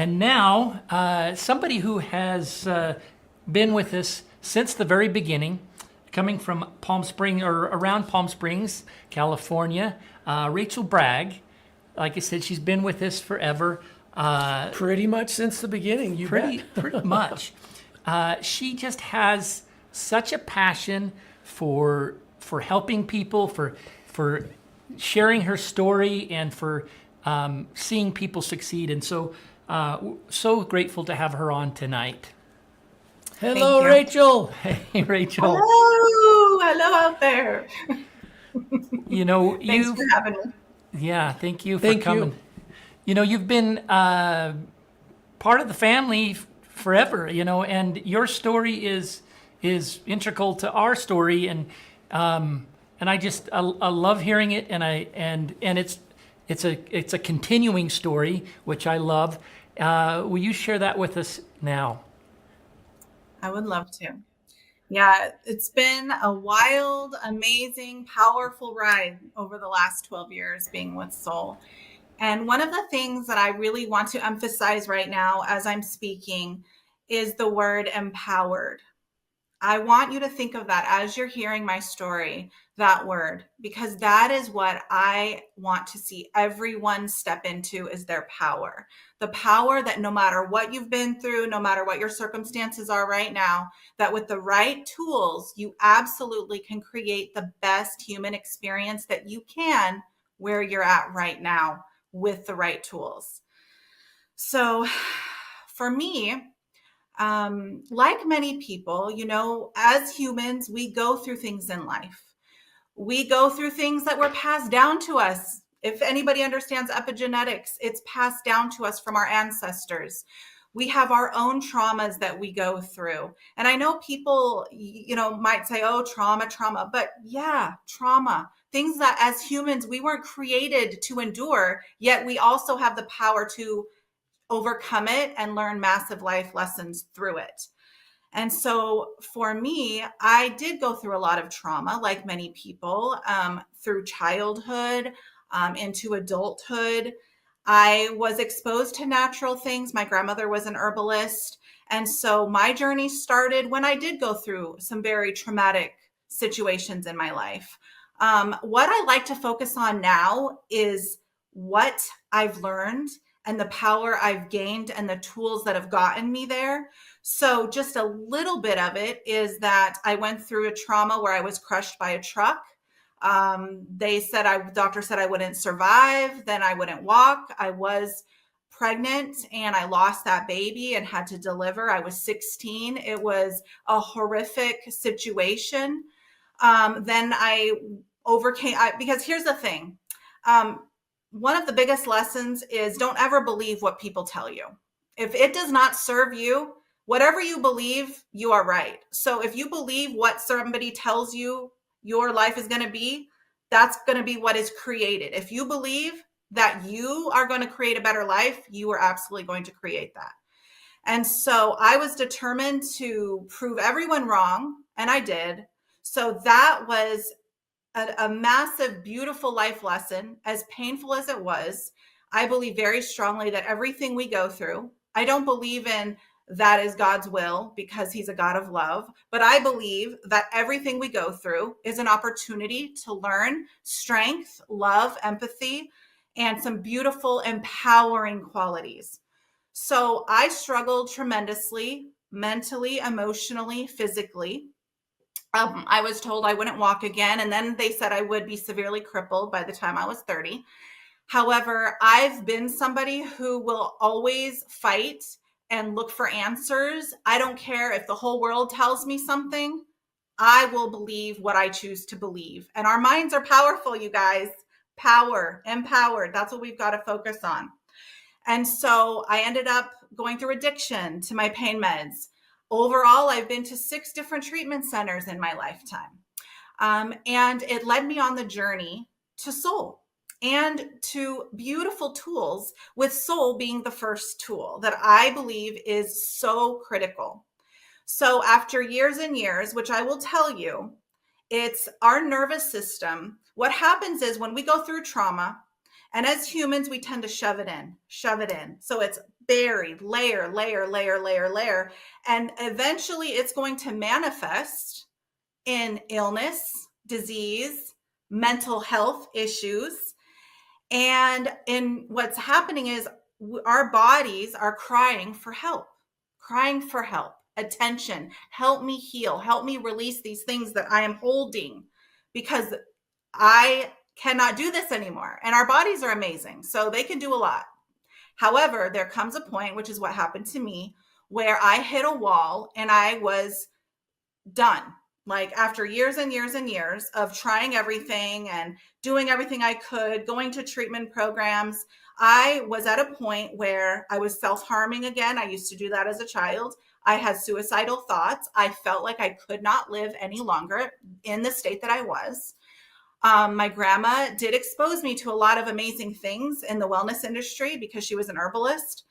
And now, somebody who has been with us since the very beginning, coming from Palm Springs or around Palm Springs, California, Rachel Bragg. Like I said, she's been with us forever. Pretty much since the beginning, you bet. Pretty much. She just has such a passion for helping people, for sharing her story, and for seeing people succeed. And so grateful to have her on tonight. Hello, you. Rachel. Hey, Rachel. Hello out there. You know, Thanks for having me. yeah, thank you for Thank you. coming. You know, you've been part of the family forever, you know, and your story is integral to our story, and I love hearing it, and it's a continuing story, which I love. Will you share that with us now? I would love to. Yeah, it's been a wild, amazing, powerful ride over the last 12 years being with Soul. And one of the things that I really want to emphasize right now as I'm speaking is the word empowered. I want you to think of that as you're hearing my story, that word, because that is what I want to see everyone step into is their power. The power that no matter what you've been through, no matter what your circumstances are right now, that with the right tools, you absolutely can create the best human experience that you can where you're at right now with the right tools. So for me, like many people, you know, as humans, we go through things in life. We go through things that were passed down to us. If anybody understands epigenetics, it's passed down to us from our ancestors. We have our own traumas that we go through. And I know people, you know, might say, oh, trauma, but yeah, trauma, things that as humans, we weren't created to endure, yet we also have the power to overcome it and learn massive life lessons through it. And so for me, I did go through a lot of trauma, like many people, through childhood, into adulthood. I was exposed to natural things. My grandmother was an herbalist. And so my journey started when I did go through some very traumatic situations in my life. What I like to focus on now is what I've learned and the power I've gained and the tools that have gotten me there. So just a little bit of it is that I went through a trauma where I was crushed by a truck. Doctor said I wouldn't survive, then I wouldn't walk. I was pregnant and I lost that baby and had to deliver. I was 16. It was a horrific situation. Then I overcame, because here's the thing. One of the biggest lessons is don't ever believe what people tell you. If it does not serve you, whatever you believe, you are right. So if you believe what somebody tells you your life is going to be, that's going to be what is created. If you believe that you are going to create a better life, you are absolutely going to create that. And so I was determined to prove everyone wrong, and I did. So that was a massive, beautiful life lesson, as painful as it was. I believe very strongly that everything we go through, I don't believe in that is God's will because he's a God of love, but I believe that everything we go through is an opportunity to learn strength, love, empathy, and some beautiful, empowering qualities. So I struggled tremendously, mentally, emotionally, physically. I was told I wouldn't walk again. And then they said I would be severely crippled by the time I was 30. However, I've been somebody who will always fight and look for answers. I don't care if the whole world tells me something. I will believe what I choose to believe. And our minds are powerful, you guys. Power, empowered. That's what we've got to focus on. And so I ended up going through addiction to my pain meds. Overall, I've been to 6 different treatment centers in my lifetime. And it led me on the journey to Soul and to beautiful tools, with Soul being the first tool that I believe is so critical. So after years and years, which I will tell you, it's our nervous system. What happens is when we go through trauma, and as humans, we tend to shove it in. So it's buried, layer, layer, layer, layer, layer. And eventually it's going to manifest in illness, disease, mental health issues. And in what's happening is our bodies are crying for help, attention, help me heal, help me release these things that I am holding because I cannot do this anymore. And our bodies are amazing, so they can do a lot. However, there comes a point, which is what happened to me, where I hit a wall and I was done. Like after years and years and years of trying everything and doing everything I could, going to treatment programs, I was at a point where I was self-harming again. I used to do that as a child. I had suicidal thoughts. I felt like I could not live any longer in the state that I was. My grandma did expose me to a lot of amazing things in the wellness industry because she was an herbalist.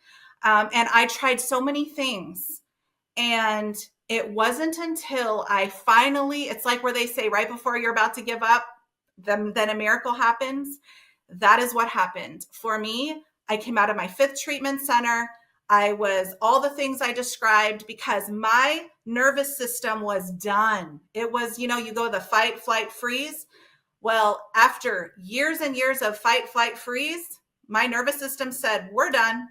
And I tried so many things. And it wasn't until I finally, it's like where they say right before you're about to give up, then a miracle happens. That is what happened. For me, I came out of my 5th treatment center. I was all the things I described because my nervous system was done. It was, you go the fight, flight, freeze. Well, after years and years of fight, flight, freeze, my nervous system said, we're done.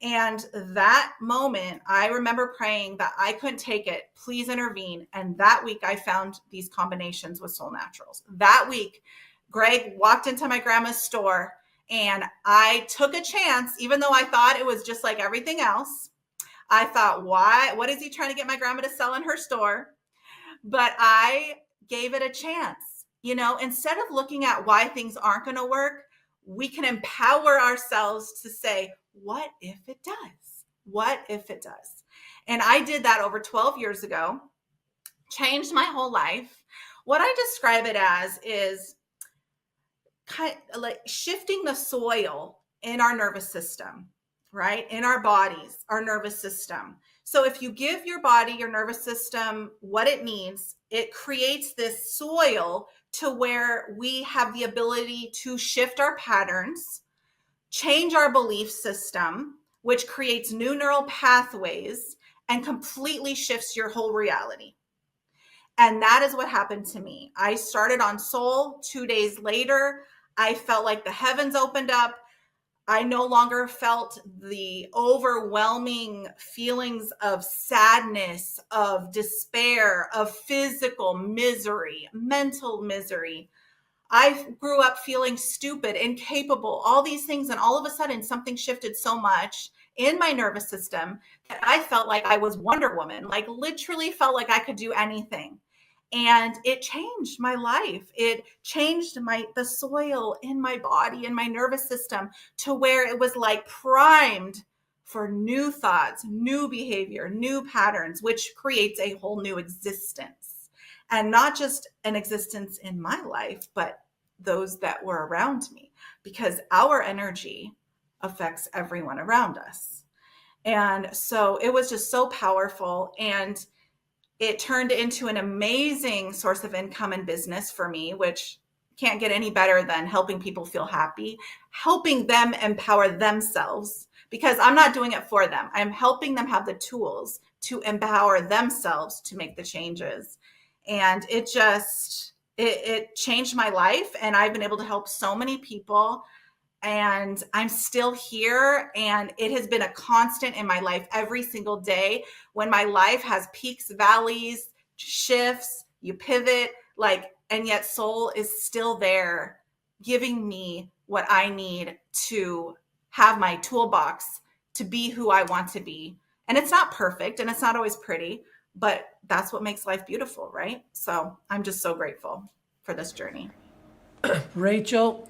And that moment, I remember praying that I couldn't take it. Please intervene. And that week, I found these combinations with Soul Naturals. That week, Greg walked into my grandma's store and I took a chance, even though I thought it was just like everything else. I thought, why? What is he trying to get my grandma to sell in her store? But I gave it a chance. Instead of looking at why things aren't going to work, we can empower ourselves to say, what if it does? What if it does? And I did that over 12 years ago, changed my whole life. What I describe it as is kind of like shifting the soil in our nervous system, right? In our bodies, our nervous system. So if you give your body, your nervous system, what it needs, it creates this soil to where we have the ability to shift our patterns, change our belief system, which creates new neural pathways and completely shifts your whole reality. And that is what happened to me. I started on Soul. 2 days later, I felt like the heavens opened up. I no longer felt the overwhelming feelings of sadness, of despair, of physical misery, mental misery. I grew up feeling stupid, incapable, all these things. And all of a sudden, something shifted so much in my nervous system that I felt like I was Wonder Woman, like literally felt like I could do anything. And it changed my life. It changed the soil in my body and my nervous system to where it was like primed for new thoughts, new behavior, new patterns, which creates a whole new existence. And not just an existence in my life, but those that were around me, because our energy affects everyone around us. And so it was just so powerful. And it turned into an amazing source of income and business for me, which can't get any better than helping people feel happy, helping them empower themselves, because I'm not doing it for them. I'm helping them have the tools to empower themselves to make the changes. And it changed my life. And I've been able to help so many people. And I'm still here, and it has been a constant in my life every single day. When my life has peaks, valleys, shifts, you pivot, and yet Soul is still there giving me what I need to have my toolbox to be who I want to be. And it's not perfect and it's not always pretty, but that's what makes life beautiful, right? So I'm just so grateful for this journey. Rachel,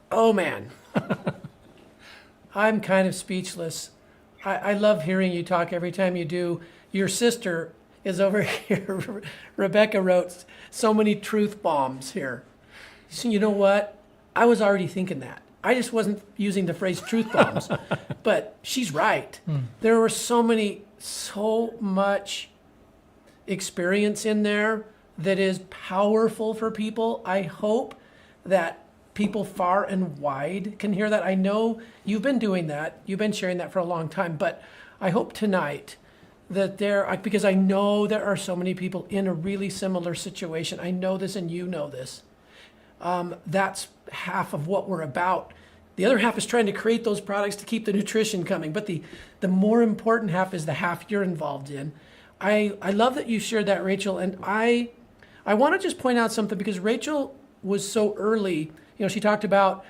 oh man, I'm kind of speechless. I love hearing you talk every time you do. Your sister is over here. Rebecca wrote so many truth bombs here. So you know what? I was already thinking that. I just wasn't using the phrase truth bombs, but she's right. There were so much experience in there that is powerful for people. I hope that people far and wide can hear that. I know you've been doing that. You've been sharing that for a long time, but I hope tonight that because I know there are so many people in a really similar situation. I know this and you know this. That's half of what we're about. The other half is trying to create those products to keep the nutrition coming. But the more important half is the half you're involved in. I love that you shared that, Rachel. And I want to just point out something, because Rachel was so early. She talked about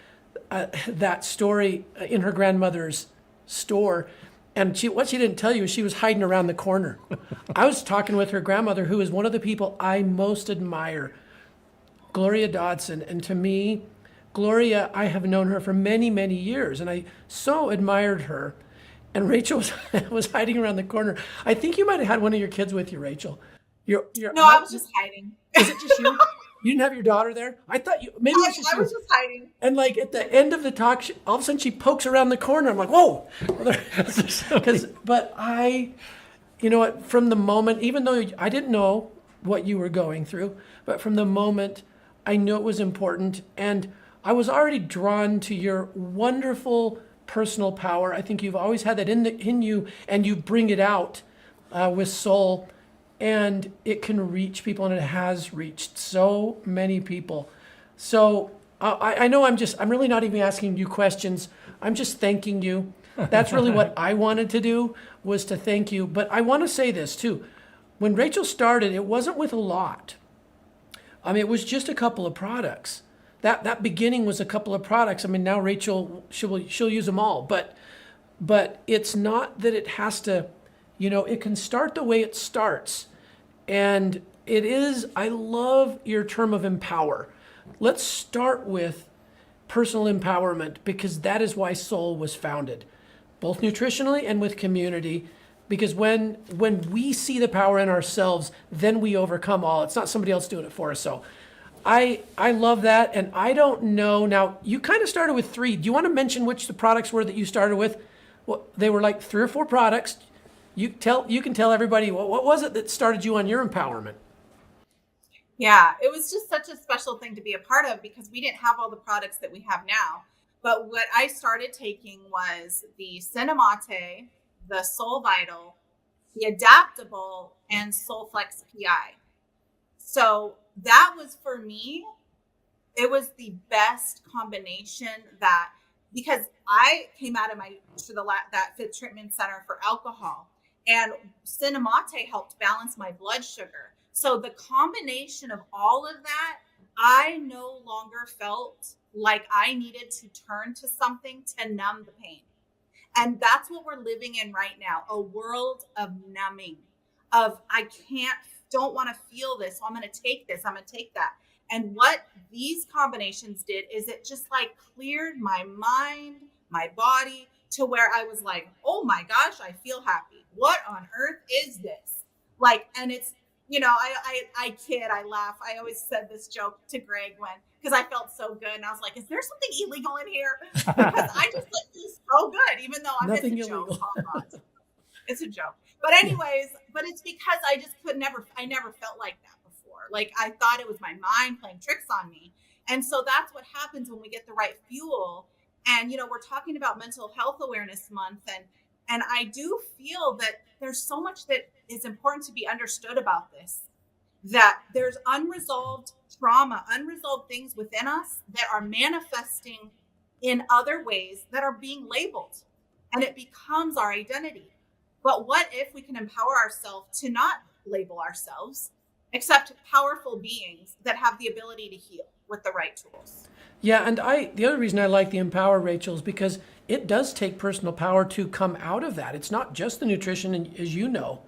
that story in her grandmother's store. And what she didn't tell you is she was hiding around the corner. I was talking with her grandmother, who is one of the people I most admire, Gloria Dodson. And to me, Gloria, I have known her for many, many years, and I so admired her. And Rachel was hiding around the corner. I think you might have had one of your kids with you, Rachel. No, I was just hiding. Is it just you? You didn't have your daughter there? I thought you, maybe I was just hiding. And like at the end of the talk, all of a sudden she pokes around the corner. I'm like, whoa. But you know what, from the moment, even though I didn't know what you were going through, but from the moment I knew it was important, and I was already drawn to your wonderful personal power. I think you've always had that in you, and you bring it out with Soul, and it can reach people, and it has reached so many people. So I know I'm really not even asking you questions. I'm just thanking you. That's really what I wanted to do, was to thank you. But I want to say this too. When Rachel started, it wasn't with a lot. It was just a couple of products. That beginning was a couple of products. Now Rachel, she'll use them all, but it's not that it has to, it can start the way it starts. And it is, I love your term of empower. Let's start with personal empowerment, because that is why Soul was founded, both nutritionally and with community. Because when we see the power in ourselves, then we overcome all. It's not somebody else doing it for us. So I love that. And I don't know, now you kind of started with 3. Do you want to mention which the products were that you started with? Well, they were like 3 or 4 products. You can tell everybody, what was it that started you on your empowerment? Yeah, it was just such a special thing to be a part of, because we didn't have all the products that we have now. But what I started taking was the Cinemate, the Soul Vital, the Adaptable, and SoulFlex PI. So that was, for me, it was the best combination, because I came out of that Fit Treatment Center for alcohol, and Cinemate helped balance my blood sugar. So the combination of all of that, I no longer felt like I needed to turn to something to numb the pain. And that's what we're living in right now, a world of numbing, of don't want to feel this, so I'm going to take this, I'm going to take that. And what these combinations did is it just cleared my mind, my body, to where I was like, oh my gosh, I feel happy. What on earth is this? And it's, I kid, I laugh. I always said this joke to Greg because I felt so good. And I was like, is there something illegal in here? Because I just feel so good, even though it's a joke. It's a joke. But anyways, it's because I never felt like that before. I thought it was my mind playing tricks on me. And so that's what happens when we get the right fuel. And, we're talking about Mental Health Awareness Month. And I do feel that there's so much that is important to be understood about this, that there's unresolved trauma, unresolved things within us that are manifesting in other ways that are being labeled, and it becomes our identity. But what if we can empower ourselves to not label ourselves, except powerful beings that have the ability to heal with the right tools? Yeah, and the other reason I like the Empower, Rachel, is because it does take personal power to come out of that. It's not just the nutrition, and as you know,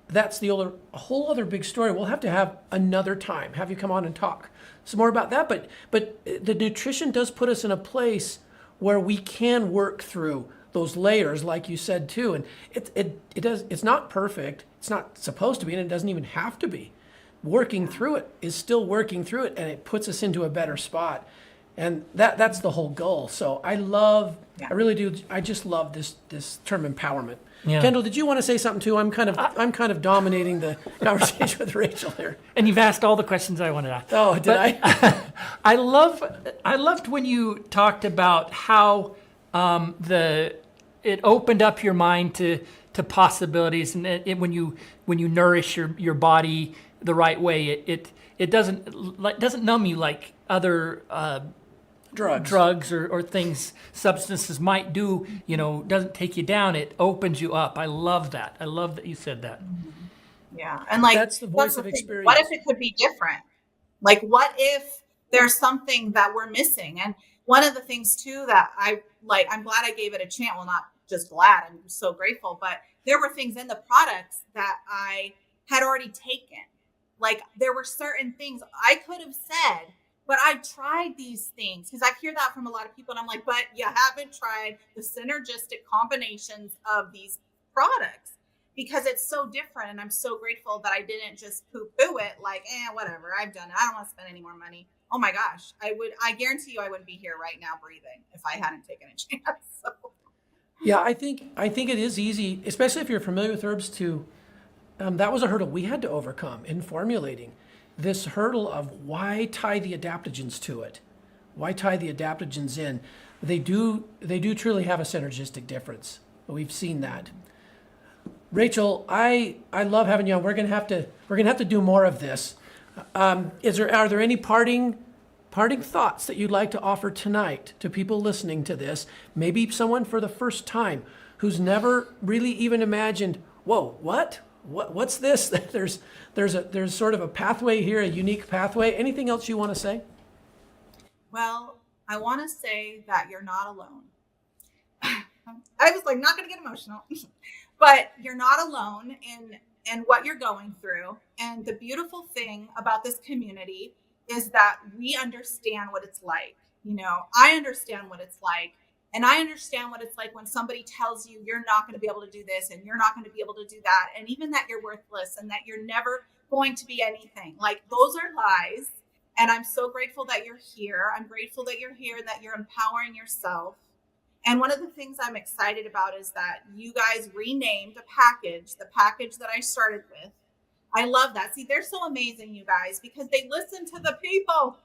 that's a whole other big story. We'll have to have another time, have you come on and talk some more about that. But the nutrition does put us in a place where we can work through those layers, like you said too. And it's not perfect. It's not supposed to be, and it doesn't even have to be. Working through it is still working through it, and it puts us into a better spot. And that's the whole goal. So I really do. I just love this term empowerment. Yeah. Kendall, did you want to say something too? I'm kind of dominating the conversation with Rachel here. And you've asked all the questions I wanted to ask. Oh, did I? I loved when you talked about how it opened up your mind to possibilities, and when you nourish your body the right way, it doesn't numb you like other drugs or things substances might do. Doesn't take you down. It opens you up. I love that. I love that you said that. Yeah. And like, That's the voice of thing. experience. What if it could be different? Like, what if there's something that we're missing? And one of the things too that I'm glad I gave it a chance. Well, not just glad, I'm so grateful, but there were things in the products that I had already taken. Like, there were certain things I could have said, but I tried these things, because I hear that from a lot of people. And I'm like, but you haven't tried the synergistic combinations of these products, because it's so different. And I'm so grateful that I didn't just poo-poo it like, whatever, I've done it, I don't want to spend any more money. Oh my gosh, I guarantee you I wouldn't be here right now breathing if I hadn't taken a chance. So. Yeah, I think it is easy, especially if you're familiar with herbs, to that was a hurdle we had to overcome in formulating this hurdle of why tie the adaptogens to it. Why tie the adaptogens in? They do truly have a synergistic difference. We've seen that. Rachel, I love having you on. We're gonna have to do more of this. Are there any parting thoughts that you'd like to offer tonight to people listening to this? Maybe someone for the first time who's never really even imagined, whoa, what's this? There's sort of a pathway here, a unique pathway. Anything else you want to say? Well, I want to say that you're not alone. I was like, not going to get emotional, but you're not alone in what you're going through. And the beautiful thing about this community is that we understand what it's like. I understand what it's like. And I understand what it's like when somebody tells you you're not going to be able to do this and you're not going to be able to do that. And even that you're worthless and that you're never going to be anything. Like, those are lies. And I'm so grateful that you're here. I'm grateful that you're here, that you're empowering yourself. And one of the things I'm excited about is that you guys renamed the package that I started with. I love that. See, they're so amazing, you guys, because they listen to the people.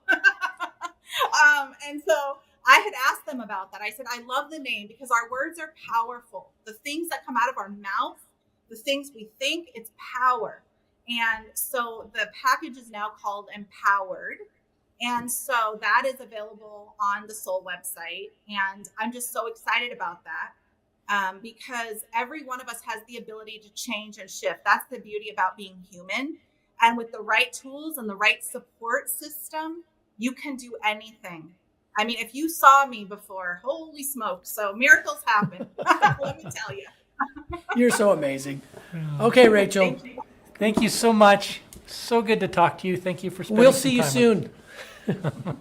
And so I had asked them about that. I said, I love the name because our words are powerful. The things that come out of our mouth, the things we think, it's power. And so the package is now called Empowered. And so that is available on the Soul website. And I'm just so excited about that because every one of us has the ability to change and shift. That's the beauty about being human. And with the right tools and the right support system, you can do anything. I mean, if you saw me before, holy smokes. So miracles happen. Let me tell you. You're so amazing. Okay, Rachel. Thank you so much. So good to talk to you. Thank you for spending We'll some see you time with soon.